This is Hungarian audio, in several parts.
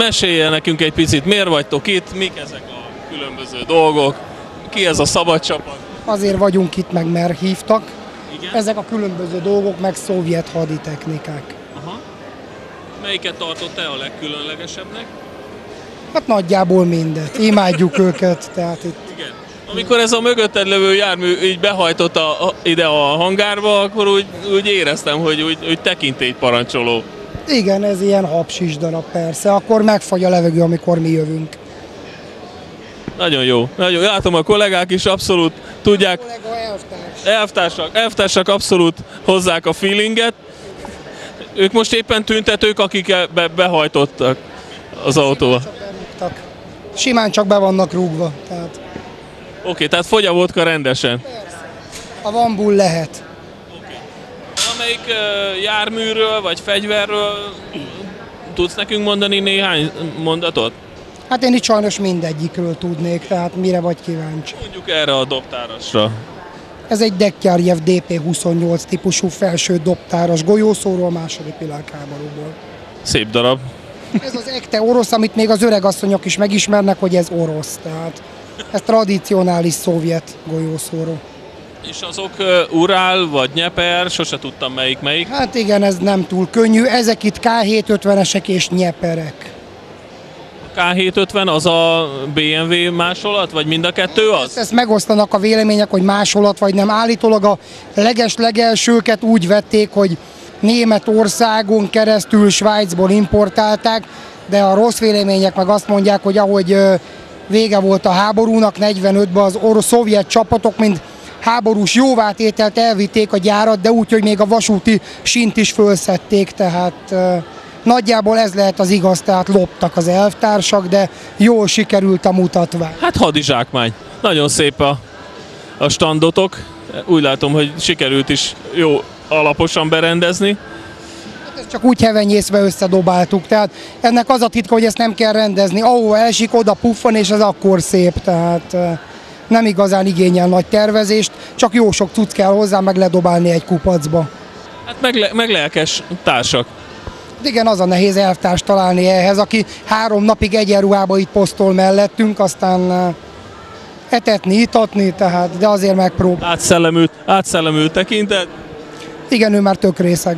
mesélje nekünk egy picit, miért vagytok itt, mik ezek a különböző dolgok, ki ez a szabad csapat? Azért vagyunk itt, meg mert hívtak. Igen? Ezek a különböző dolgok, meg szovjet haditechnikák. Aha. Melyiket tartott te a legkülönlegesebbnek? Hát nagyjából mindet. Imádjuk őket, tehát itt. Igen. Amikor ez a mögötted levő jármű így behajtott ide a hangárba, akkor úgy éreztem, hogy úgy tekintélyparancsoló. Igen, ez ilyen hapsis darab persze. Akkor megfagy a levegő, amikor mi jövünk. Nagyon jó. Nagyon jó. Látom, a kollégák is abszolút tudják. Kollega elvtárs. Elvtársak abszolút hozzák a feelinget. Ők most éppen tüntetők, akik behajtottak az autóba. Simán csak be vannak rúgva. Tehát. Oké, tehát fogy a vodka rendesen. A vambul lehet. Valamelyik járműről vagy fegyverről tudsz nekünk mondani néhány mondatot? Hát én itt sajnos mindegyikről tudnék, tehát mire vagy kíváncsi. Mondjuk erre a dobtárasra. Ez egy Dekkjárjev DP-28 típusú felső dobtáras golyószóró a második világháborúból. Szép darab. Ez az ekte orosz, amit még az öregasszonyok is megismernek, hogy ez orosz. Tehát ez tradicionális szovjet golyószóró. És azok Urál vagy Nyeper, sose tudtam melyik. Hát igen, ez nem túl könnyű. Ezek itt K750-esek és Nyeperek. A K750 az a BMW másolat, vagy mind a kettő az? Ezt megosztanak a vélemények, hogy másolat vagy nem. Állítólag a legelsőket úgy vették, hogy Németországon keresztül Svájcból importálták, de a rossz vélemények meg azt mondják, hogy ahogy vége volt a háborúnak, 45-ben az szovjet csapatok, mint háborús jóvátételt elvitték a gyárat, de úgy, hogy még a vasúti sínt is fölszedték, tehát nagyjából ez lehet az igaz, tehát loptak az elvtársak, de jól sikerült a mutatvány. Hát hadizsákmány. Nagyon szép a standotok. Úgy látom, hogy sikerült is jó alaposan berendezni. Hát ezt csak úgy hevenyészve összedobáltuk, tehát ennek az a titka, hogy ezt nem kell rendezni. Ahova esik, oda puffan, és ez akkor szép, tehát nem igazán igényel nagy tervezést, csak jó sok cucc kell hozzá, meg ledobálni egy kupacba. Hát meg lelkes társak. Igen, az a nehéz elvtárs találni ehhez, aki 3 napig egyenruhába itt posztol mellettünk, aztán etetni, itatni, tehát, de azért megpróbál. Átszellemült tekintet. Igen, ő már tök részeg.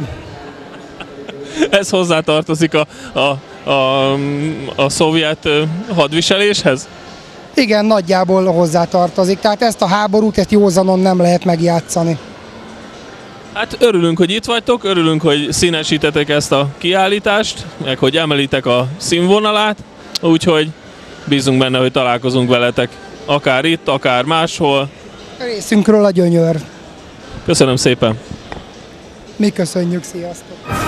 Ez hozzátartozik a szovjet hadviseléshez? Igen, nagyjából hozzátartozik. Tehát ezt a háborút, ezt józanon nem lehet megjátszani. Hát örülünk, hogy itt vagytok, örülünk, hogy színesítetek ezt a kiállítást, meg hogy emelitek a színvonalát, úgyhogy bízunk benne, hogy találkozunk veletek akár itt, akár máshol. A részünkről a gyönyör. Köszönöm szépen! Mi köszönjük, sziasztok!